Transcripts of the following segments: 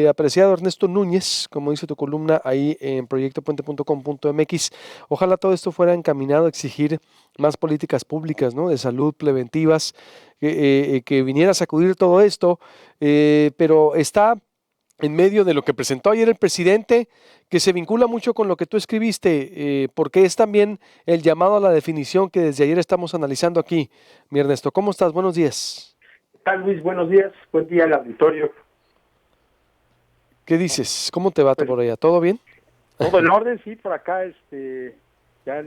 apreciado Ernesto Núñez, como dice tu columna ahí en proyectopuente.com.mx, ojalá todo esto fuera encaminado a exigir más políticas públicas, ¿no? De salud preventivas, que viniera a sacudir todo esto, pero está en medio de lo que presentó ayer el presidente, que se vincula mucho con lo que tú escribiste, porque es también el llamado a la definición que desde ayer estamos analizando aquí. Mi Ernesto, ¿cómo estás? Buenos días. ¿Qué tal, Luis? Buenos días. Buen día al auditorio. ¿Qué dices? ¿Cómo te va Pues por allá? ¿Todo bien? todo en orden, sí, por acá, ya,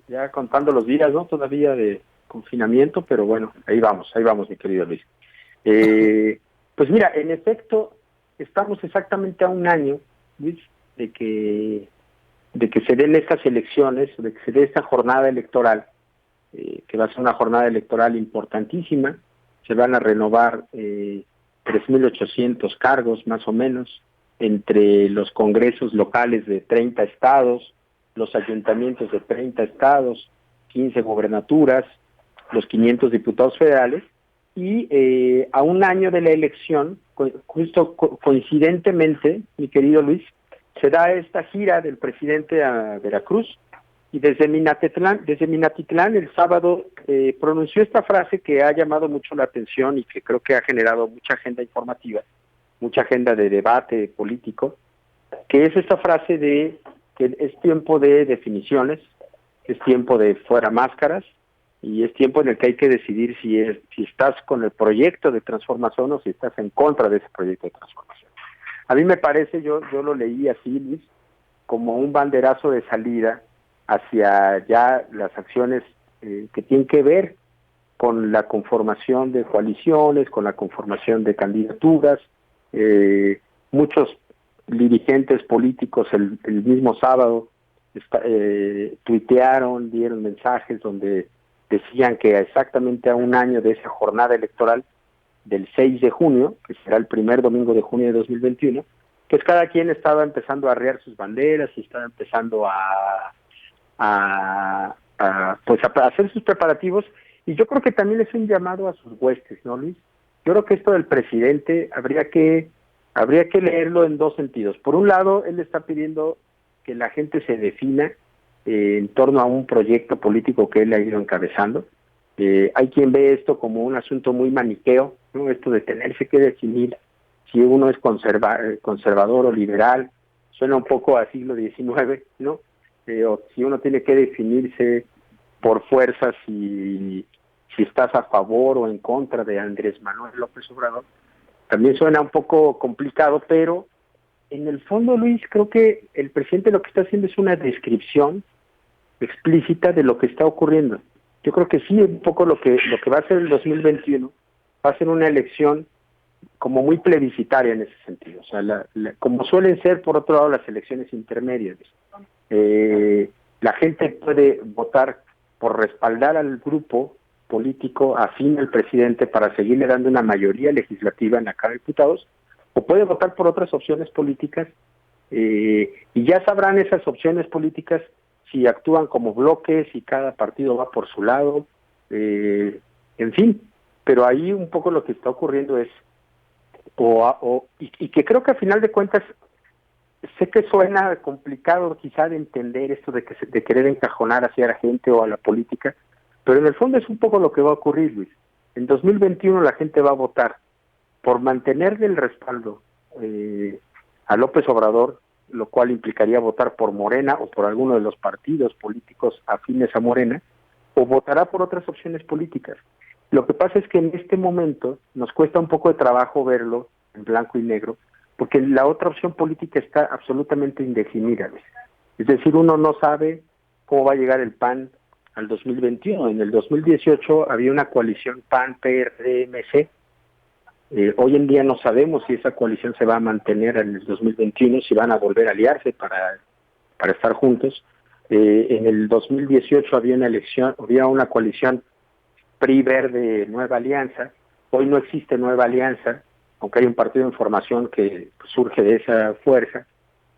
ya contando los días, ¿no? Todavía de confinamiento, pero bueno, ahí vamos, mi querido Luis. Pues mira, en efecto, estamos exactamente a un año, Luis, de que, de que se den estas elecciones, de que se dé esta jornada electoral, que va a ser una jornada electoral importantísima. Se van a renovar 3.800 cargos, más o menos, entre los congresos locales de 30 estados, los ayuntamientos de 30 estados, 15 gobernaturas, los 500 diputados federales, y a un año de la elección, justo coincidentemente, mi querido Luis, se da esta gira del presidente a Veracruz, y desde Minatitlán el sábado pronunció esta frase que ha llamado mucho la atención y que creo que ha generado mucha agenda informativa, mucha agenda de debate político, que es esta frase de que es tiempo de definiciones, es tiempo de fuera máscaras, y es tiempo en el que hay que decidir si estás con el proyecto de transformación o si estás en contra de ese proyecto de transformación. A mí me parece, yo lo leí así, Luis, como un banderazo de salida hacia ya las acciones que tienen que ver con la conformación de coaliciones, con la conformación de candidaturas. Muchos dirigentes políticos el mismo sábado tuitearon, dieron mensajes donde decían que exactamente a un año de esa jornada electoral del 6 de junio, que será el primer domingo de junio de 2021, pues cada quien estaba empezando a arriar sus banderas y estaba empezando pues a hacer sus preparativos, y yo creo que también es un llamado a sus huestes, ¿no, Luis? Yo creo que esto del presidente habría que leerlo en dos sentidos. Por un lado, él está pidiendo que la gente se defina en torno a un proyecto político que él ha ido encabezando. Hay quien ve esto como un asunto muy maniqueo, ¿no? Esto de tenerse que definir si uno es conservador o liberal, suena un poco a siglo XIX, ¿no? O si uno tiene que definirse por fuerza si estás a favor o en contra de Andrés Manuel López Obrador, también suena un poco complicado, pero en el fondo, Luis, creo que el presidente lo que está haciendo es una descripción explícita de lo que está ocurriendo. Yo creo que sí, un poco lo que va a ser el 2021 va a ser una elección como muy plebiscitaria en ese sentido, o sea, como suelen ser por otro lado las elecciones intermedias. La gente puede votar por respaldar al grupo político afín al presidente para seguirle dando una mayoría legislativa en la Cámara de Diputados, o puede votar por otras opciones políticas, y ya sabrán esas opciones políticas si actúan como bloques, si cada partido va por su lado, en fin, pero ahí un poco lo que está ocurriendo es, y que creo que a final de cuentas, sé que suena complicado quizá de entender esto de querer encajonar hacia la gente o a la política, pero en el fondo es un poco lo que va a ocurrir, Luis. En 2021 la gente va a votar por mantenerle el respaldo a López Obrador, lo cual implicaría votar por Morena o por alguno de los partidos políticos afines a Morena, o votará por otras opciones políticas. Lo que pasa es que en este momento nos cuesta un poco de trabajo verlo en blanco y negro, porque la otra opción política está absolutamente indefinida. Es decir, uno no sabe cómo va a llegar el PAN al 2021. En el 2018 había una coalición PAN-PRD-MC. Hoy en día no sabemos si esa coalición se va a mantener en el 2021, si van a volver a aliarse para estar juntos. En el 2018 había una coalición PRI-Verde Nueva Alianza. Hoy no existe Nueva Alianza, aunque hay un partido en formación que surge de esa fuerza,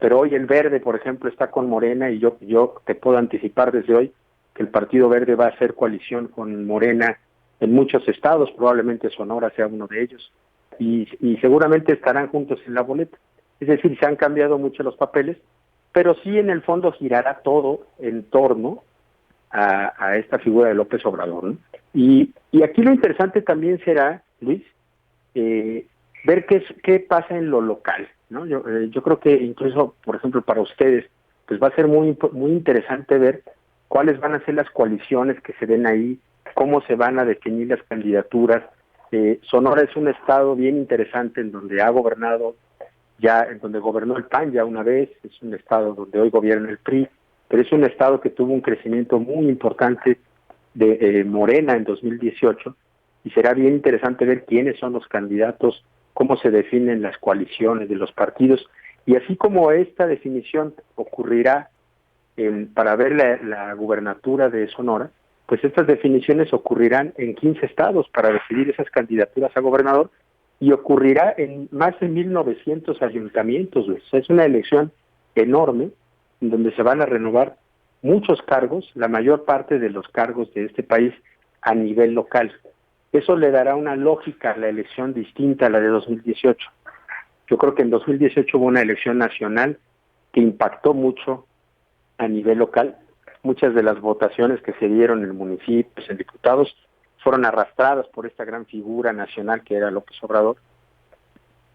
pero hoy el Verde, por ejemplo, está con Morena, y yo te puedo anticipar desde hoy que el Partido Verde va a hacer coalición con Morena en muchos estados, probablemente Sonora sea uno de ellos. y seguramente estarán juntos en la boleta. Es decir, se han cambiado mucho los papeles, pero sí en el fondo girará todo en torno a esta figura de López Obrador, ¿no? Y aquí lo interesante también será, Luis, ver qué pasa en lo local, ¿no? Yo creo que incluso, por ejemplo, para ustedes, pues va a ser muy interesante ver cuáles van a ser las coaliciones que se den ahí, cómo se van a definir las candidaturas. Sonora es un estado bien interesante en donde ha gobernado en donde gobernó el PAN ya una vez, es un estado donde hoy gobierna el PRI, pero es un estado que tuvo un crecimiento muy importante de Morena en 2018, y será bien interesante ver quiénes son los candidatos, cómo se definen las coaliciones de los partidos, y así como esta definición ocurrirá para ver la gubernatura de Sonora, pues estas definiciones ocurrirán en 15 estados para decidir esas candidaturas a gobernador, y ocurrirá en más de 1,900 ayuntamientos. Es una elección enorme, en donde se van a renovar muchos cargos, la mayor parte de los cargos de este país a nivel local. Eso le dará una lógica a la elección distinta a la de 2018. Yo creo que en 2018 hubo una elección nacional que impactó mucho a nivel local. Muchas de las votaciones que se dieron en municipios, en diputados, fueron arrastradas por esta gran figura nacional que era López Obrador.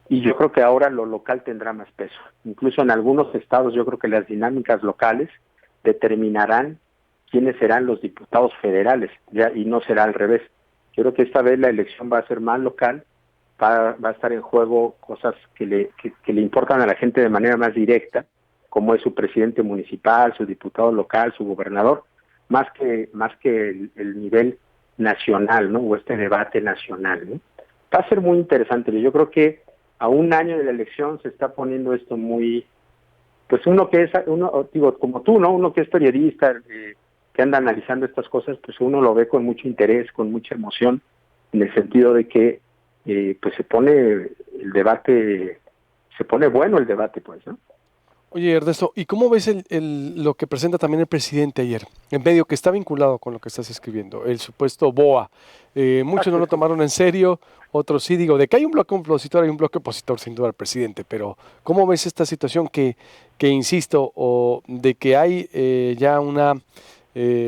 Y yo creo que ahora lo local tendrá más peso. Incluso en algunos estados yo creo que las dinámicas locales determinarán quiénes serán los diputados federales, y no será al revés. Yo creo que esta vez la elección va a ser más local, va a estar en juego cosas que le importan a la gente de manera más directa, como es su presidente municipal, su diputado local, su gobernador, más que el nivel nacional, ¿no? O este debate nacional, ¿no? Va a ser muy interesante. Yo creo que a un año de la elección se está poniendo esto muy, pues digo, como tú, ¿no? Uno que es periodista, que anda analizando estas cosas, pues uno lo ve con mucho interés, con mucha emoción, en el sentido de que pues se pone bueno el debate, pues, ¿no? Oye, Ernesto, ¿y cómo ves lo que presenta también el presidente ayer? En medio que está vinculado con lo que estás escribiendo, el supuesto BOA. Muchos no lo tomaron en serio, otros sí, digo, de que hay un bloque opositor, hay un bloque opositor sin duda al presidente, pero ¿cómo ves esta situación que insisto, o de que hay ya una,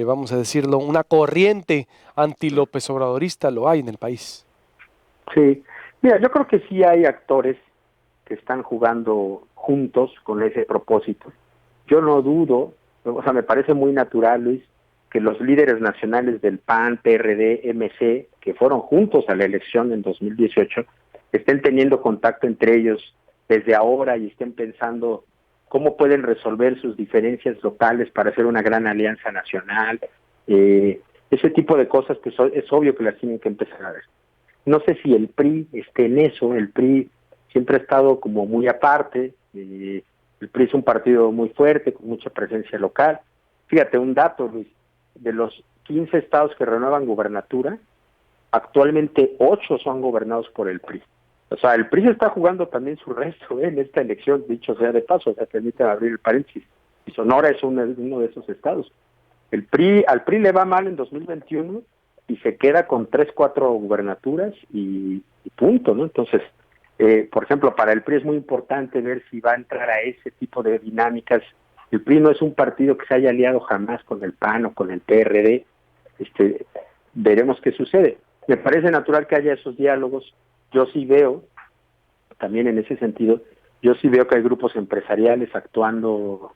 vamos a decirlo, una corriente anti-López Obradorista, lo hay en el país? Sí, mira, yo creo que sí hay actores que están jugando juntos con ese propósito. Yo no dudo, o sea, me parece muy natural, Luis, que los líderes nacionales del PAN, PRD, MC, que fueron juntos a la elección en 2018, estén teniendo contacto entre ellos desde ahora y estén pensando cómo pueden resolver sus diferencias locales para hacer una gran alianza nacional. Ese tipo de cosas que es obvio que las tienen que empezar a ver. No sé si el PRI esté en eso. El PRI siempre ha estado como muy aparte. El PRI es un partido muy fuerte, con mucha presencia local. Fíjate, un dato, Luis, de los 15 estados que renuevan gubernatura, actualmente 8 son gobernados por el PRI. O sea, el PRI se está jugando también su resto en esta elección, dicho sea de paso, o sea, permítame abrir el paréntesis. Y Sonora es uno de esos estados. Al PRI le va mal en 2021 y se queda con 3, 4 gubernaturas y punto, ¿no? Entonces, por ejemplo, para el PRI es muy importante ver si va a entrar a ese tipo de dinámicas. El PRI no es un partido que se haya aliado jamás con el PAN o con el PRD. Veremos qué sucede. Me parece natural que haya esos diálogos. Yo sí veo, también en ese sentido, yo sí veo que hay grupos empresariales actuando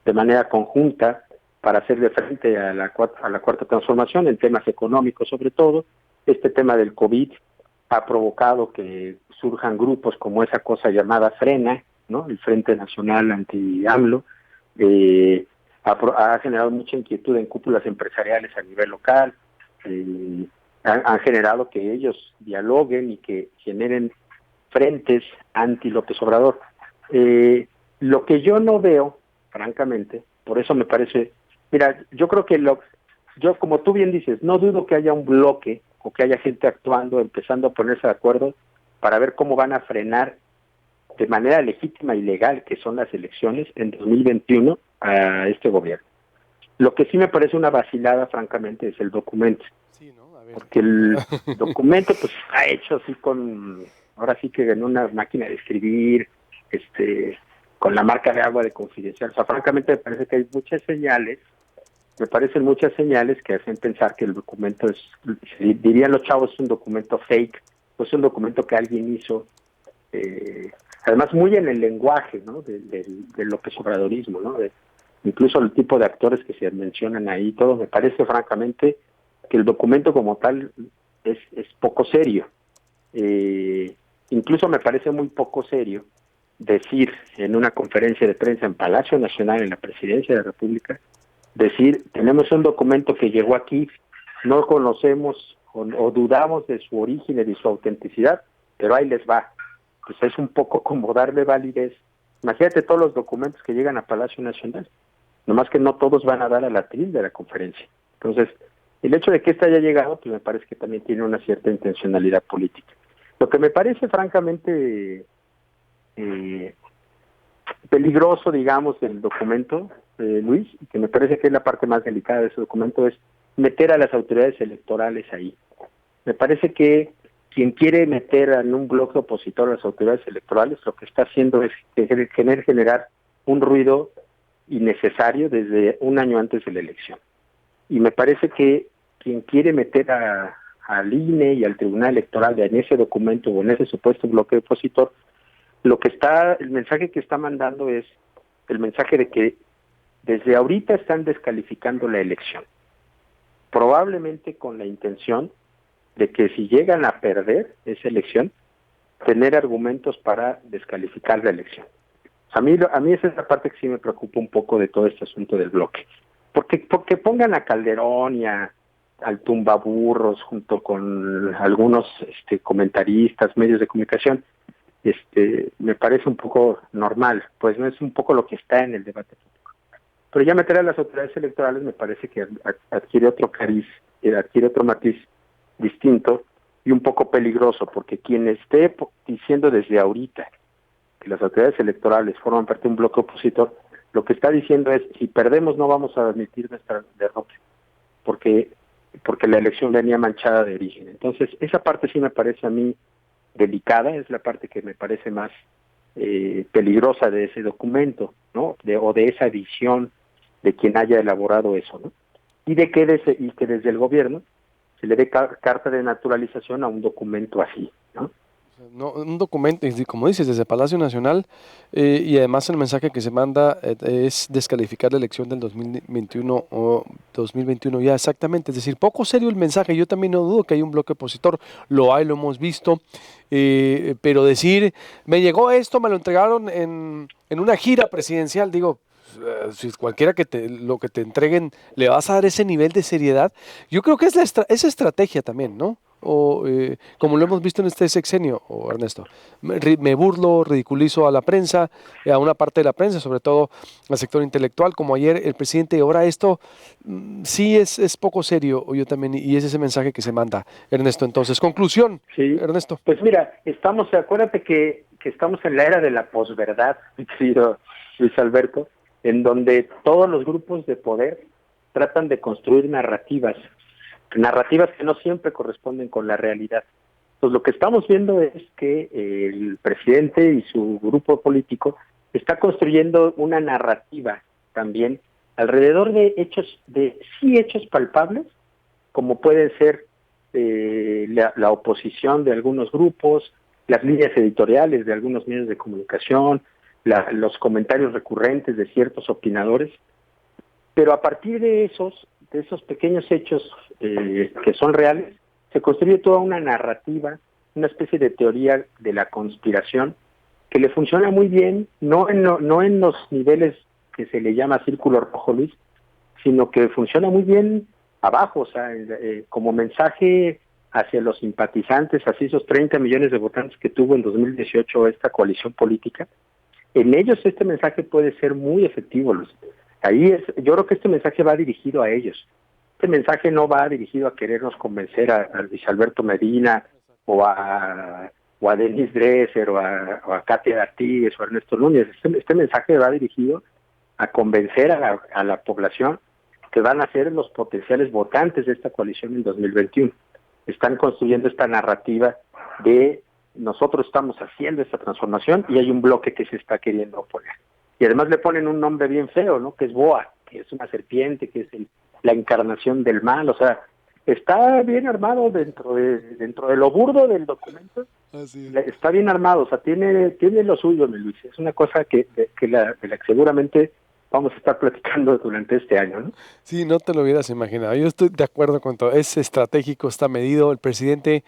de manera conjunta para hacerle frente a la cuarta transformación en temas económicos, sobre todo. Este tema del COVID ha provocado que surjan grupos como esa cosa llamada Frena, ¿no? El Frente Nacional Anti-AMLO, ha generado mucha inquietud en cúpulas empresariales a nivel local. Han generado que ellos dialoguen y que generen frentes anti López Obrador. Lo que yo no veo, francamente, por eso me parece, mira, yo creo que yo, como tú bien dices, no dudo que haya un bloque o que haya gente actuando, empezando a ponerse de acuerdo para ver cómo van a frenar de manera legítima y legal, que son las elecciones en 2021, a este gobierno. Lo que sí me parece una vacilada, francamente, es el documento. Sí, ¿no? A ver. Porque el documento pues está hecho así con ahora sí que en una máquina de escribir, con la marca de agua de confidencial. O sea, francamente me parece que hay me parecen muchas señales que hacen pensar que el documento es, dirían los chavos, es un documento fake, o es un documento que alguien hizo, además muy en el lenguaje, ¿no? De López Obradorismo, ¿no? Incluso el tipo de actores que se mencionan ahí, todo me parece francamente que el documento como tal es poco serio. Incluso me parece muy poco serio decir en una conferencia de prensa en Palacio Nacional, en la Presidencia de la República, decir, tenemos un documento que llegó aquí, no conocemos o dudamos de su origen y de su autenticidad, pero ahí les va. Pues es un poco como darle validez. Imagínate todos los documentos que llegan a Palacio Nacional, nomás que no todos van a dar a la atril de la conferencia. Entonces, el hecho de que esta haya llegado, pues me parece que también tiene una cierta intencionalidad política. Lo que me parece francamente peligroso, digamos, del documento, Luis, y que me parece que es la parte más delicada de ese documento, es meter a las autoridades electorales ahí. Me parece que quien quiere meter en un bloque opositor a las autoridades electorales, lo que está haciendo es generar un ruido innecesario desde un año antes de la elección. Y me parece que quien quiere meter al INE y al Tribunal Electoral en ese documento o en ese supuesto bloque opositor, el mensaje que está mandando es el mensaje de que desde ahorita están descalificando la elección, probablemente con la intención de que si llegan a perder esa elección, tener argumentos para descalificar la elección. A mí esa es la parte que sí me preocupa un poco de todo este asunto del bloque. Porque pongan a Calderón y al tumbaburros junto con algunos comentaristas, medios de comunicación, me parece un poco normal, pues no es un poco lo que está en el debate público. Pero ya meter a las autoridades electorales me parece que adquiere otro cariz, adquiere otro matiz distinto y un poco peligroso, porque quien esté diciendo desde ahorita que las autoridades electorales forman parte de un bloque opositor, lo que está diciendo es, si perdemos no vamos a admitir nuestra derrota, porque la elección venía manchada de origen. Entonces, esa parte sí me parece a mí delicada, es la parte que me parece más peligrosa de ese documento, ¿no? O de esa visión de quien haya elaborado eso, ¿no? Y que desde el gobierno se le dé carta de naturalización a un documento así, ¿no? No, un documento, y como dices, desde Palacio Nacional, y además el mensaje que se manda es descalificar la elección del 2021 o 2021 ya exactamente, es decir, poco serio el mensaje. Yo también no dudo que hay un bloque opositor, lo hay, lo hemos visto, pero decir, me llegó esto, me lo entregaron en una gira presidencial, digo, si cualquiera lo que te entreguen, ¿le vas a dar ese nivel de seriedad? Yo creo que es esa estrategia también, ¿no? O como lo hemos visto en este sexenio, o Ernesto, me burlo, ridiculizo a la prensa, a una parte de la prensa, sobre todo al sector intelectual, como ayer el presidente. Ahora esto sí es poco serio, o yo también, y es ese mensaje que se manda, Ernesto. Entonces, conclusión, Sí, Ernesto. pues mira, acuérdate que estamos en la era de la posverdad, mi querido Luis Alberto, en donde todos los grupos de poder tratan de construir narrativas que no siempre corresponden con la realidad. Pues lo que estamos viendo es que el presidente y su grupo político está construyendo una narrativa también alrededor de hechos palpables, como pueden ser la oposición de algunos grupos, las líneas editoriales de algunos medios de comunicación, los comentarios recurrentes de ciertos opinadores, pero a partir de esos pequeños hechos que son reales, se construye toda una narrativa, una especie de teoría de la conspiración que le funciona muy bien, no en los niveles que se le llama círculo rojo, Luis, sino que funciona muy bien abajo, o sea, como mensaje hacia los simpatizantes, hacia esos 30 millones de votantes que tuvo en 2018 esta coalición política. En ellos este mensaje puede ser muy efectivo, Luis. Yo creo que este mensaje va dirigido a ellos. Este mensaje no va dirigido a querernos convencer a Luis Alberto Medina o a Denis Dresser o a Katia Artigues o a Ernesto Núñez. Este mensaje va dirigido a convencer a la población que van a ser los potenciales votantes de esta coalición en 2021. Están construyendo esta narrativa de nosotros estamos haciendo esta transformación y hay un bloque que se está queriendo oponer. Y además le ponen un nombre bien feo, ¿no? Que es Boa, que es una serpiente, que es la encarnación del mal. O sea, está bien armado dentro de lo burdo del documento. Está bien armado, o sea, tiene lo suyo, mi Luis. Es una cosa de la que seguramente vamos a estar platicando durante este año, ¿no? Sí, no te lo hubieras imaginado. Yo estoy de acuerdo con todo. Es estratégico, está medido. El presidente,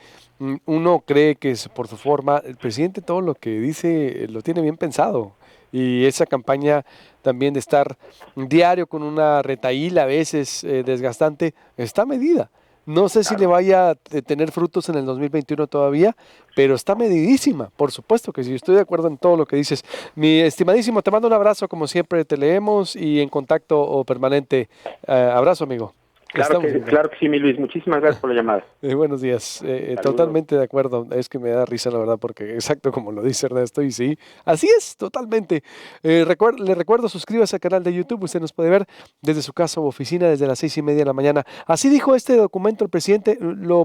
uno cree que es por su forma. El presidente todo lo que dice lo tiene bien pensado. Y esa campaña también de estar diario con una retahíla a veces desgastante, está medida. No sé si le Claro. vaya a tener frutos en el 2021 todavía, pero está medidísima, por supuesto que sí. Estoy de acuerdo en todo lo que dices. Mi estimadísimo, te mando un abrazo, como siempre, te leemos y en contacto permanente. Abrazo, amigo. Estamos en Claro contacto. que sí, mi Luis. Muchísimas gracias por la llamada. Buenos días. Saludos. Totalmente de acuerdo. Es que me da risa, la verdad, porque exacto como lo dice Ernesto, y sí, así es, totalmente. Le recuerdo, suscríbase al canal de YouTube. Usted nos puede ver desde su casa o oficina desde las 6:30 de la mañana. Así dijo este documento el presidente. Lo